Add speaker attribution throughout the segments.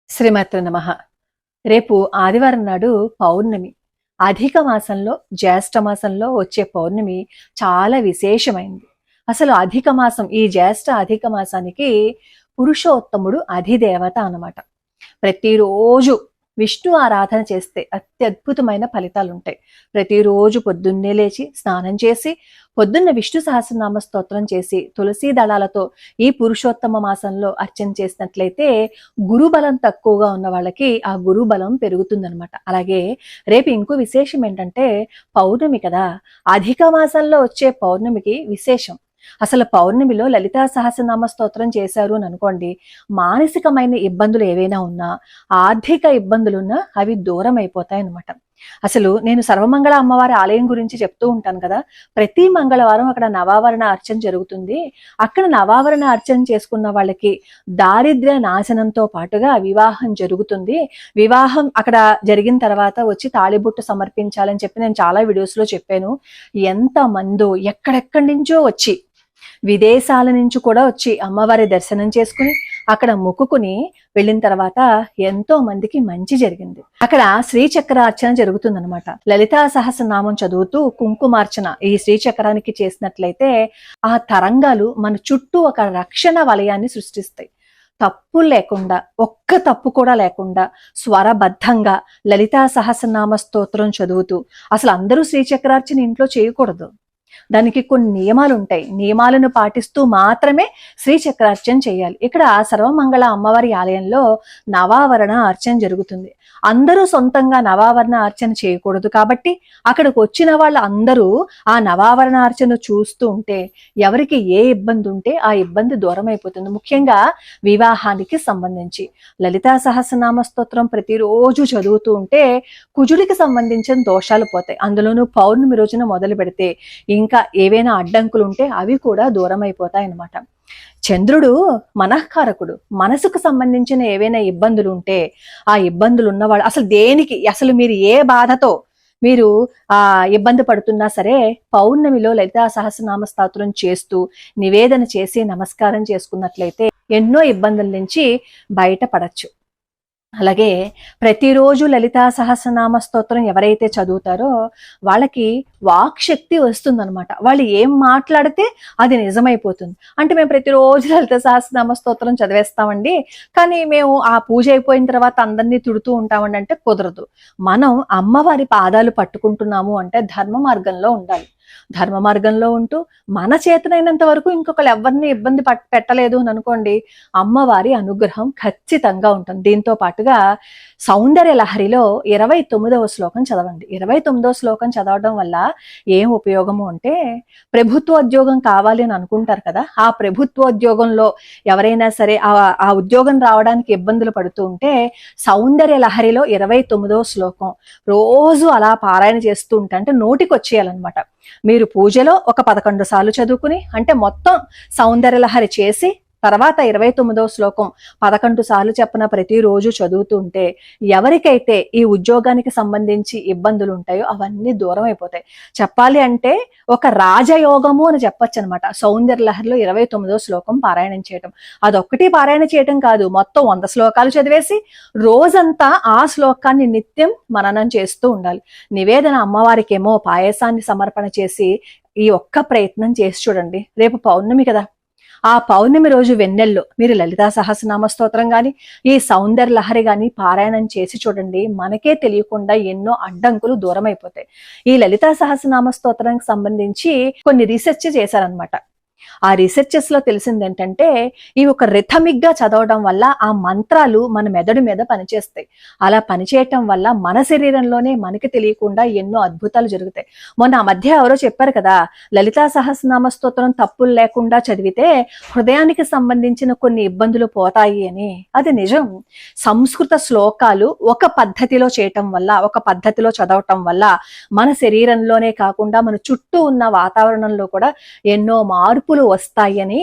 Speaker 1: శ్రీమాత్రే నమః. రేపు ఆదివారం నాడు పౌర్ణమి. అధిక మాసంలో జ్యేష్ఠ మాసంలో వచ్చే పౌర్ణమి చాలా విశేషమైంది. అసలు అధిక మాసం, ఈ జ్యేష్ఠ అధిక మాసానికి పురుషోత్తముడు అధిదేవత అన్నమాట. ప్రతిరోజు విష్ణు ఆరాధన చేస్తే అత్యద్భుతమైన ఫలితాలు ఉంటాయి. ప్రతిరోజు పొద్దున్నే లేచి స్నానం చేసి పొద్దున్న విష్ణు సహస్రనామ స్తోత్రం చేసి తులసి దళాలతో ఈ పురుషోత్తమ మాసంలో అర్చన చేసినట్లయితే గురుబలం తక్కువగా ఉన్న వాళ్ళకి ఆ గురుబలం పెరుగుతుందనమాట. అలాగే రేపు ఇంకో విశేషం ఏంటంటే పౌర్ణమి కదా, అధిక మాసంలో వచ్చే పౌర్ణమికి విశేషం. అసలు పౌర్ణమిలో లలితా సహస్రనామ స్తోత్రం చేశారు అని అనుకోండి, మానసికమైన ఇబ్బందులు ఏవైనా ఉన్నా, ఆర్థిక ఇబ్బందులున్నా అవి దూరం అయిపోతాయి అన్నమాట. అసలు నేను సర్వమంగళ అమ్మవారి ఆలయం గురించి చెప్తూ ఉంటాను కదా, ప్రతి మంగళవారం అక్కడ నవావరణ అర్చన జరుగుతుంది. అక్కడ నవావరణ అర్చన చేసుకున్న వాళ్ళకి దారిద్ర్య నాశనంతో పాటుగా వివాహం జరుగుతుంది. వివాహం అక్కడ జరిగిన తర్వాత వచ్చి తాళిబొట్టు సమర్పించాలని చెప్పి నేను చాలా వీడియోస్ లో చెప్పాను. ఎంత మందో ఎక్కడెక్కడి నుంచో వచ్చి, విదేశాల నుంచి కూడా వచ్చి అమ్మవారి దర్శనం చేసుకుని అక్కడ మొక్కుకుని వెళ్ళిన తర్వాత ఎంతో మందికి మంచి జరిగింది. అక్కడ శ్రీచక్రార్చన జరుగుతుందనమాట. లలితా సహస్రనామం చదువుతూ కుంకుమార్చన ఈ శ్రీచక్రానికి చేసినట్లయితే ఆ తరంగాలు మన చుట్టూ ఒక రక్షణ వలయాన్ని సృష్టిస్తాయి. తప్పు లేకుండా, ఒక్క తప్పు కూడా లేకుండా స్వరబద్ధంగా లలితా సహస్రనామ స్తోత్రం చదువుతూ, అసలు అందరూ శ్రీచక్రార్చన ఇంట్లో చేయకూడదు. దానికి కొన్ని నియమాలు ఉంటాయి. నియమాలను పాటిస్తూ మాత్రమే శ్రీచక్రార్చన చేయాలి. ఇక్కడ సర్వమంగళ అమ్మవారి ఆలయంలో నవావరణ అర్చన జరుగుతుంది. అందరూ సొంతంగా నవావరణ అర్చన చేయకూడదు కాబట్టి అక్కడికి వచ్చిన వాళ్ళు అందరూ ఆ నవావరణ అర్చన చూస్తూ ఉంటే ఎవరికి ఏ ఇబ్బంది ఉంటే ఆ ఇబ్బంది దూరం అయిపోతుంది. ముఖ్యంగా వివాహానికి సంబంధించి లలితా సహస్రనామ స్తోత్రం ప్రతిరోజు చదువుతూ ఉంటే కుజుడికి సంబంధించిన దోషాలు పోతాయి. అందులోనూ పౌర్ణమి రోజున మొదలు పెడితే ఇంకా ఏవైనా అడ్డంకులు ఉంటే అవి కూడా దూరం అయిపోతాయి అన్నమాట. చంద్రుడు మనఃకారకుడు. మనసుకు సంబంధించిన ఏవైనా ఇబ్బందులు ఉంటే ఆ ఇబ్బందులు ఉన్నవాడు అసలు దేనికి, అసలు మీరు ఏ బాధతో మీరు ఇబ్బంది పడుతున్నా సరే పౌర్ణమిలో లలితా సహస్రనామ స్తోత్రం చేస్తూ నివేదన చేసి నమస్కారం చేసుకున్నట్లయితే ఎన్నో ఇబ్బందుల నుంచి బయటపడచ్చు. అలాగే ప్రతిరోజు లలితా సహస్రనామ స్తోత్రం ఎవరైతే చదువుతారో వాళ్ళకి వాక్ శక్తి వస్తుందన్నమాట. వాళ్ళు ఏం మాట్లాడితే అది నిజమైపోతుంది. అంటే మేము ప్రతిరోజు లలితా సహస్రనామ స్తోత్రం చదివేస్తామండి, కానీ మేము ఆ పూజ అయిపోయిన తర్వాత అందరినీ తిడుతూ ఉంటామండి అంటే కుదరదు. మనం అమ్మవారి పాదాలు పట్టుకుంటున్నాము అంటే ధర్మ మార్గంలో ఉండాలి. ధర్మ మార్గంలో ఉంటూ మన చేతనైనంత వరకు ఇంకొకరు ఎవరిని ఇబ్బంది పెట్టలేదు అని అనుకోండి, అమ్మవారి అనుగ్రహం ఖచ్చితంగా ఉంటుంది. దీంతో పాటుగా సౌందర్య లహరిలో 29వ శ్లోకం చదవండి. 29వ శ్లోకం చదవడం వల్ల ఏం ఉపయోగము అంటే, ప్రభుత్వోద్యోగం కావాలి అని అనుకుంటారు కదా, ఆ ప్రభుత్వోద్యోగంలో ఎవరైనా సరే ఆ ఉద్యోగం రావడానికి ఇబ్బందులు పడుతూ ఉంటే సౌందర్య లహరిలో 29వ శ్లోకం రోజు అలా పారాయణ చేస్తూ ఉంటే, అంటే నోటికి వచ్చేయాలన్నమాట. మీరు పూజలో ఒక 11 సార్లు చదువుకుని, అంటే మొత్తం సౌందర్య లహరి చేసి తర్వాత 29వ శ్లోకం 11 సార్లు చెప్పిన ప్రతిరోజు చదువుతూ ఉంటే ఎవరికైతే ఈ ఉద్యోగానికి సంబంధించి ఇబ్బందులు ఉంటాయో అవన్నీ దూరం అయిపోతాయి. చెప్పాలి అంటే ఒక రాజయోగము అని చెప్పొచ్చు అనమాట. సౌందర్య లహరిలో 29వ శ్లోకం పారాయణం చేయటం, అదొక్కటి పారాయణ చేయటం కాదు, మొత్తం 100 శ్లోకాలు చదివేసి రోజంతా ఆ శ్లోకాన్ని నిత్యం మననం చేస్తూ ఉండాలి. నివేదన అమ్మవారికి ఏమో పాయసాన్ని సమర్పణ చేసి ఈ ఒక్క ప్రయత్నం చేసి చూడండి. రేపు పౌర్ణమి కదా, ఆ పౌర్ణమి రోజు వెన్నెల్లో మీరు లలితా సహస్రనామ స్తోత్రం గాని ఈ సౌందర్య లహరి గాని పారాయణం చేసి చూడండి. మనకే తెలియకుండా ఎన్నో అడ్డంకులు దూరం అయిపోతాయి. ఈ లలితా సహస్రనామ స్తోత్రానికి సంబంధించి కొన్ని రీసెర్చ్ చేశారనమాట. ఆ రీసెర్చెస్ లో తెలిసింది ఏంటంటే, ఈ ఒక రిథమిక్ గా చదవడం వల్ల ఆ మంత్రాలు మన మెదడు మీద పనిచేస్తాయి. అలా పనిచేయటం వల్ల మన శరీరంలోనే మనకి తెలియకుండా ఎన్నో అద్భుతాలు జరుగుతాయి. మొన్న ఆ మధ్య ఎవరో చెప్పారు కదా, లలితా సహస్రనామ స్తోత్రం తప్పులు లేకుండా చదివితే హృదయానికి సంబంధించిన కొన్ని ఇబ్బందులు పోతాయి అని. అది నిజం. సంస్కృత శ్లోకాలు ఒక పద్ధతిలో చేయటం వల్ల, ఒక పద్ధతిలో చదవటం వల్ల మన శరీరంలోనే కాకుండా మన చుట్టూ ఉన్న వాతావరణంలో కూడా ఎన్నో మార్పులు మార్పులు వస్తాయని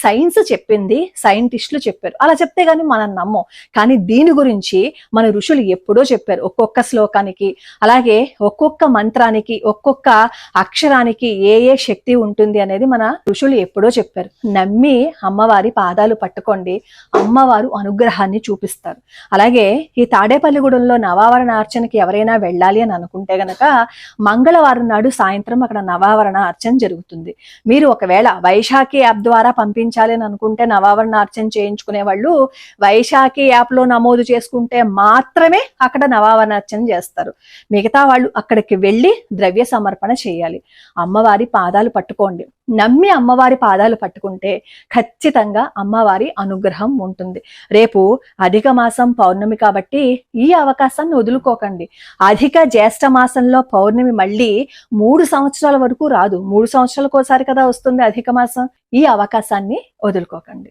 Speaker 1: సైన్స్ చెప్పింది, సైంటిస్టులు చెప్పారు. అలా చెప్తే గానీ మనం నమ్మం. కానీ దీని గురించి మన ఋషులు ఎప్పుడో చెప్పారు. ఒక్కొక్క శ్లోకానికి, అలాగే ఒక్కొక్క మంత్రానికి, ఒక్కొక్క అక్షరానికి ఏ ఏ శక్తి ఉంటుంది అనేది మన ఋషులు ఎప్పుడో చెప్పారు. నమ్మి అమ్మవారి పాదాలు పట్టుకోండి, అమ్మవారు అనుగ్రహాన్ని చూపిస్తారు. అలాగే ఈ తాడేపల్లిగూడెంలో నవావరణ అర్చనకి ఎవరైనా వెళ్ళాలి అని అనుకుంటే గనక మంగళవారం నాడు సాయంత్రం అక్కడ నవావరణ అర్చన జరుగుతుంది. మీరు ఒకవేళ వైశాఖి యాప్ ద్వారా పంపించాలి అని అనుకుంటే నవావరణ అర్చన చేయించుకునే వాళ్ళు వైశాఖి యాప్ లో నమోదు చేసుకుంటే మాత్రమే అక్కడ నవావరణ అర్చన చేస్తారు. మిగతా వాళ్ళు అక్కడికి వెళ్ళి ద్రవ్య సమర్పణ చేయాలి. అమ్మవారి పాదాలు పట్టుకోండి. నమ్మి అమ్మవారి పాదాలు పట్టుకుంటే ఖచ్చితంగా అమ్మవారి అనుగ్రహం ఉంటుంది. రేపు అధిక మాసం పౌర్ణమి కాబట్టి ఈ అవకాశాన్ని వదులుకోకండి. అధిక జ్యేష్ఠ మాసంలో పౌర్ణమి మళ్ళీ 3 సంవత్సరాల వరకు రాదు. 3 సంవత్సరాలకు ఒకసారి కదా వస్తుంది అధిక మాసం. ఈ అవకాశాన్ని వదులుకోకండి.